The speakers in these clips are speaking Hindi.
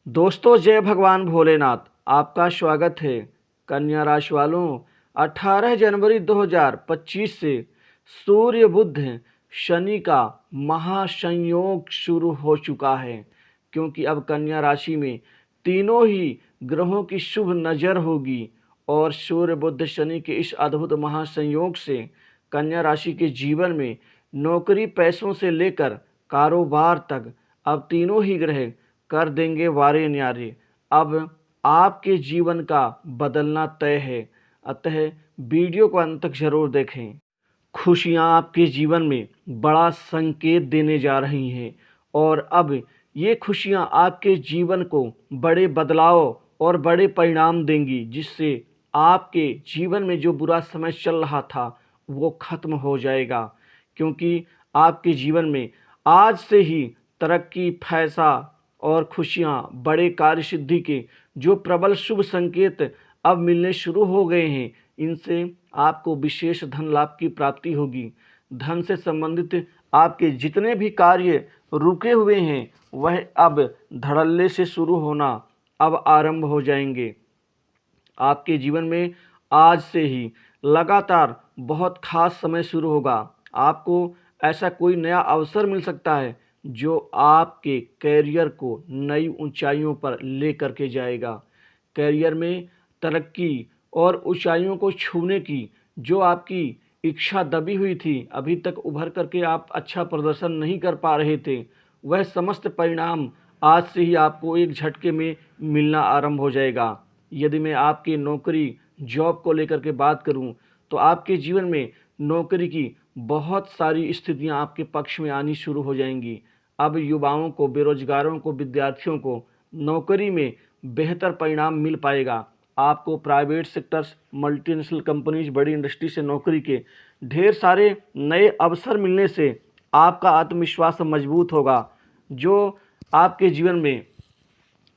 दोस्तों, जय भगवान भोलेनाथ। आपका स्वागत है। कन्या राशि वालों, 18 जनवरी 2025 से सूर्य बुध शनि का महासंयोग शुरू हो चुका है, क्योंकि अब कन्या राशि में तीनों ही ग्रहों की शुभ नज़र होगी और सूर्य बुध शनि के इस अद्भुत महासंयोग से कन्या राशि के जीवन में नौकरी, पैसों से लेकर कारोबार तक अब तीनों ही ग्रह कर देंगे वारे न्यारे। अब आपके जीवन का बदलना तय है, अतः वीडियो को अंत तक जरूर देखें। खुशियां आपके जीवन में बड़ा संकेत देने जा रही हैं और अब ये खुशियां आपके जीवन को बड़े बदलाव और बड़े परिणाम देंगी, जिससे आपके जीवन में जो बुरा समय चल रहा था वो खत्म हो जाएगा। क्योंकि आपके जीवन में आज से ही तरक्की, पैसा और खुशियां, बड़े कार्य सिद्धि के जो प्रबल शुभ संकेत अब मिलने शुरू हो गए हैं, इनसे आपको विशेष धन लाभ की प्राप्ति होगी। धन से संबंधित आपके जितने भी कार्य रुके हुए हैं वह अब धड़ल्ले से शुरू होना अब आरंभ हो जाएंगे। आपके जीवन में आज से ही लगातार बहुत खास समय शुरू होगा। आपको ऐसा कोई नया अवसर मिल सकता है जो आपके कैरियर को नई ऊंचाइयों पर लेकर के जाएगा। कैरियर में तरक्की और ऊंचाइयों को छूने की जो आपकी इच्छा दबी हुई थी, अभी तक उभर करके आप अच्छा प्रदर्शन नहीं कर पा रहे थे, वह समस्त परिणाम आज से ही आपको एक झटके में मिलना आरंभ हो जाएगा। यदि मैं आपकी नौकरी, जॉब को लेकर के बात करूं, तो आपके जीवन में नौकरी की बहुत सारी स्थितियां आपके पक्ष में आनी शुरू हो जाएंगी। अब युवाओं को, बेरोजगारों को, विद्यार्थियों को नौकरी में बेहतर परिणाम मिल पाएगा। आपको प्राइवेट सेक्टर्स, मल्टीनेशनल कंपनीज, बड़ी इंडस्ट्री से नौकरी के ढेर सारे नए अवसर मिलने से आपका आत्मविश्वास मजबूत होगा। जो आपके जीवन में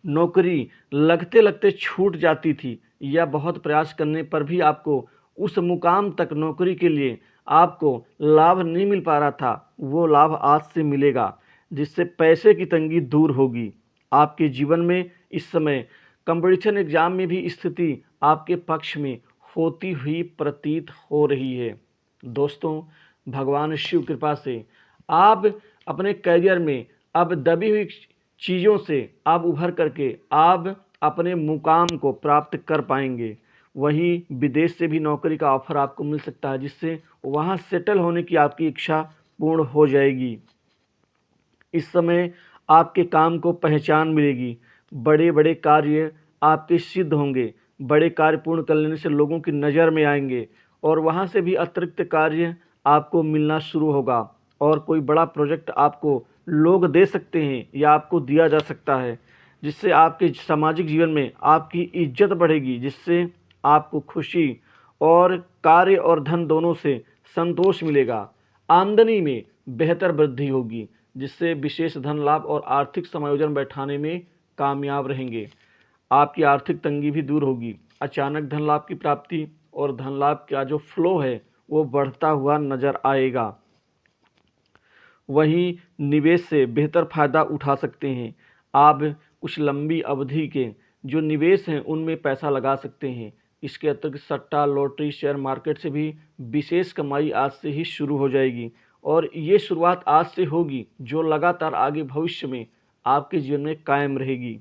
नौकरी लगते लगते छूट जाती थी या बहुत प्रयास करने पर भी आपको उस मुकाम तक नौकरी के लिए आपको लाभ नहीं मिल पा रहा था, वो लाभ आज से मिलेगा, जिससे पैसे की तंगी दूर होगी। आपके जीवन में इस समय कंपटीशन एग्जाम में भी स्थिति आपके पक्ष में होती हुई प्रतीत हो रही है। दोस्तों, भगवान शिव कृपा से आप अपने करियर में अब दबी हुई चीज़ों से आप उभर करके आप अपने मुकाम को प्राप्त कर पाएंगे। वहीं विदेश से भी नौकरी का ऑफर आपको मिल सकता है, जिससे वहां सेटल होने की आपकी इच्छा पूर्ण हो जाएगी। इस समय आपके काम को पहचान मिलेगी। बड़े बड़े कार्य आपके सिद्ध होंगे। बड़े कार्य पूर्ण कर लेने से लोगों की नज़र में आएंगे और वहाँ से भी अतिरिक्त कार्य आपको मिलना शुरू होगा और कोई बड़ा प्रोजेक्ट आपको लोग दे सकते हैं या आपको दिया जा सकता है, जिससे आपके सामाजिक जीवन में आपकी इज्जत बढ़ेगी, जिससे आपको खुशी और कार्य और धन दोनों से संतोष मिलेगा। आमदनी में बेहतर वृद्धि होगी, जिससे विशेष धन लाभ और आर्थिक समायोजन बैठाने में कामयाब रहेंगे। आपकी आर्थिक तंगी भी दूर होगी। अचानक धन लाभ की प्राप्ति और धन लाभ का जो फ्लो है वो बढ़ता हुआ नजर आएगा। वहीं निवेश से बेहतर फायदा उठा सकते हैं। आप कुछ लंबी अवधि के जो निवेश हैं उनमें पैसा लगा सकते हैं। इसके अतिरिक्त सट्टा, लॉटरी, शेयर मार्केट से भी विशेष कमाई आज से ही शुरू हो जाएगी और ये शुरुआत आज से होगी जो लगातार आगे भविष्य में आपके जीवन में कायम रहेगी।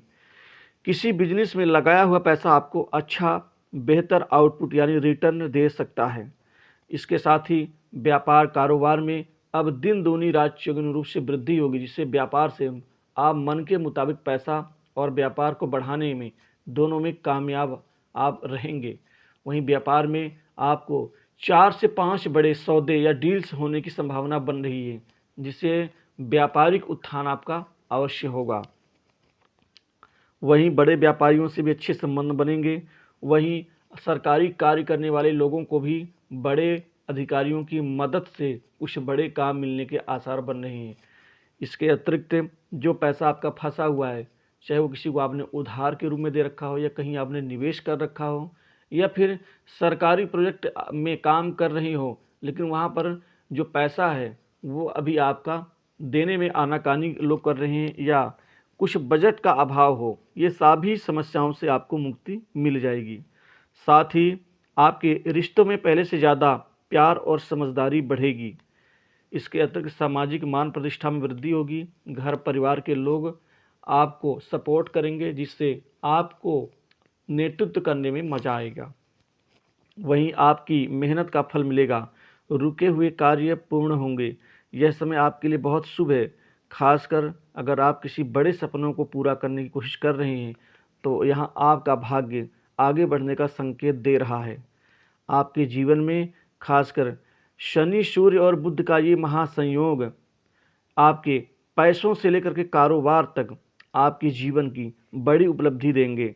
किसी बिजनेस में लगाया हुआ पैसा आपको अच्छा, बेहतर आउटपुट यानी रिटर्न दे सकता है। इसके साथ ही व्यापार, कारोबार में अब दिन दूनी रात चौगुनी रूप से वृद्धि होगी, जिससे व्यापार से आप मन के मुताबिक पैसा और व्यापार को बढ़ाने में दोनों में कामयाब आप रहेंगे। वहीं व्यापार में आपको 4 से 5 बड़े सौदे या डील्स होने की संभावना बन रही है, जिससे व्यापारिक उत्थान आपका अवश्य होगा। वहीं बड़े व्यापारियों से भी अच्छे संबंध बनेंगे। वहीं सरकारी कार्य करने वाले लोगों को भी बड़े अधिकारियों की मदद से कुछ बड़े काम मिलने के आसार बन रहे हैं। इसके अतिरिक्त जो पैसा आपका फंसा हुआ है, चाहे वो किसी को आपने उधार के रूप में दे रखा हो या कहीं आपने निवेश कर रखा हो या फिर सरकारी प्रोजेक्ट में काम कर रही हो, लेकिन वहाँ पर जो पैसा है वो अभी आपका देने में आनाकानी लोग कर रहे हैं या कुछ बजट का अभाव हो, ये सभी समस्याओं से आपको मुक्ति मिल जाएगी। साथ ही आपके रिश्तों में पहले से ज़्यादा प्यार और समझदारी बढ़ेगी। इसके अतिरिक्त सामाजिक मान प्रतिष्ठा में वृद्धि होगी। घर परिवार के लोग आपको सपोर्ट करेंगे, जिससे आपको नेतृत्व करने में मज़ा आएगा। वहीं आपकी मेहनत का फल मिलेगा। रुके हुए कार्य पूर्ण होंगे। यह समय आपके लिए बहुत शुभ है। खासकर अगर आप किसी बड़े सपनों को पूरा करने की कोशिश कर रहे हैं, तो यहाँ आपका भाग्य आगे बढ़ने का संकेत दे रहा है। आपके जीवन में खासकर शनि, सूर्य और बुध का ये महासंयोग आपके पैसों से लेकर के कारोबार तक आपके जीवन की बड़ी उपलब्धि देंगे।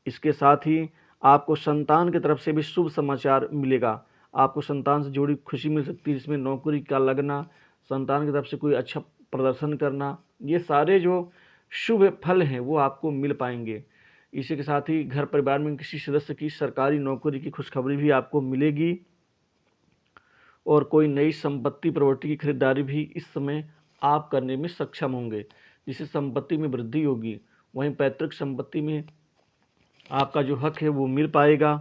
इसके साथ ही आपको संतान की तरफ से भी शुभ समाचार मिलेगा। आपको संतान से जुड़ी खुशी मिल सकती है, जिसमें नौकरी का लगना, संतान की तरफ से कोई अच्छा प्रदर्शन करना, ये सारे जो शुभ फल हैं वो आपको मिल पाएंगे। इसी के साथ ही घर परिवार में किसी सदस्य की सरकारी नौकरी की खुशखबरी भी आपको मिलेगी और कोई नई संपत्ति प्रॉपर्टी की खरीदारी भी इस समय आप करने में सक्षम होंगे, जिससे संपत्ति में वृद्धि होगी। वहीं पैतृक संपत्ति में आपका जो हक है वो मिल पाएगा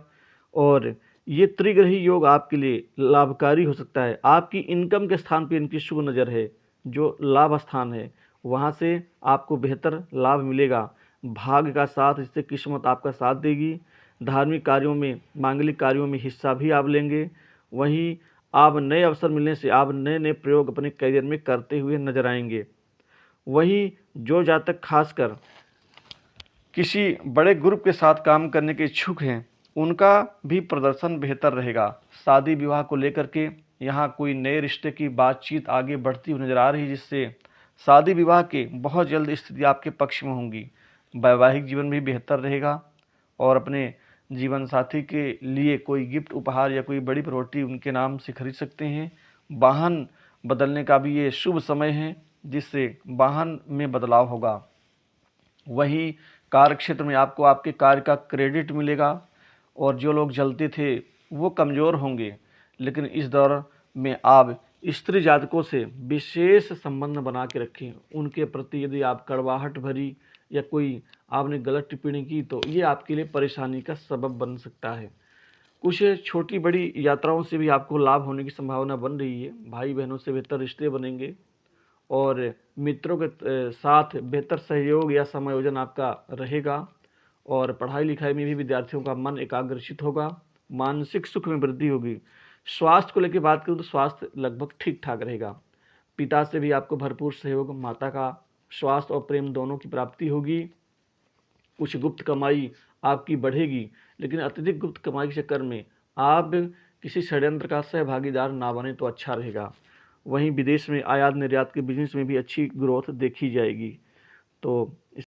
और ये त्रिग्रही योग आपके लिए लाभकारी हो सकता है। आपकी इनकम के स्थान पर इनकी शुभ नज़र है, जो लाभ स्थान है वहाँ से आपको बेहतर लाभ मिलेगा। भाग्य का साथ, इससे किस्मत आपका साथ देगी। धार्मिक कार्यों में, मांगलिक कार्यों में हिस्सा भी आप लेंगे। वहीं आप नए अवसर मिलने से आप नए नए प्रयोग अपने करियर में करते हुए नजर आएंगे। वहीं जो जातक खासकर किसी बड़े ग्रुप के साथ काम करने के इच्छुक हैं, उनका भी प्रदर्शन बेहतर रहेगा। शादी विवाह को लेकर के यहाँ कोई नए रिश्ते की बातचीत आगे बढ़ती हुई नजर आ रही है, जिससे शादी विवाह के बहुत जल्द स्थिति आपके पक्ष में होंगी। वैवाहिक जीवन भी बेहतर रहेगा और अपने जीवन साथी के लिए कोई गिफ्ट उपहार या कोई बड़ी प्रॉपर्टी उनके नाम से खरीद सकते हैं। वाहन बदलने का भी ये शुभ समय है, जिससे वाहन में बदलाव होगा। वहीं कार्य क्षेत्र में आपको आपके कार्य का क्रेडिट मिलेगा और जो लोग जलते थे वो कमज़ोर होंगे। लेकिन इस दौर में आप स्त्री जातकों से विशेष संबंध बना के रखें। उनके प्रति यदि आप कड़वाहट भरी या कोई आपने गलत टिप्पणी की, तो ये आपके लिए परेशानी का सबब बन सकता है। कुछ छोटी बड़ी यात्राओं से भी आपको लाभ होने की संभावना बन रही है। भाई बहनों से बेहतर रिश्ते बनेंगे और मित्रों के साथ बेहतर सहयोग या समायोजन आपका रहेगा और पढ़ाई लिखाई में भी विद्यार्थियों का मन एकाग्रचित होगा। मानसिक सुख में वृद्धि होगी। स्वास्थ्य को लेकर बात करूँ तो स्वास्थ्य लगभग ठीक ठाक रहेगा। पिता से भी आपको भरपूर सहयोग, माता का स्वास्थ्य और प्रेम दोनों की प्राप्ति होगी। कुछ गुप्त कमाई आपकी बढ़ेगी, लेकिन अत्यधिक गुप्त कमाई के चक्कर में आप किसी षड्यंत्र का सहभागीदार ना बने तो अच्छा रहेगा। वहीं विदेश में आयात निर्यात के बिजनेस में भी अच्छी ग्रोथ देखी जाएगी। तो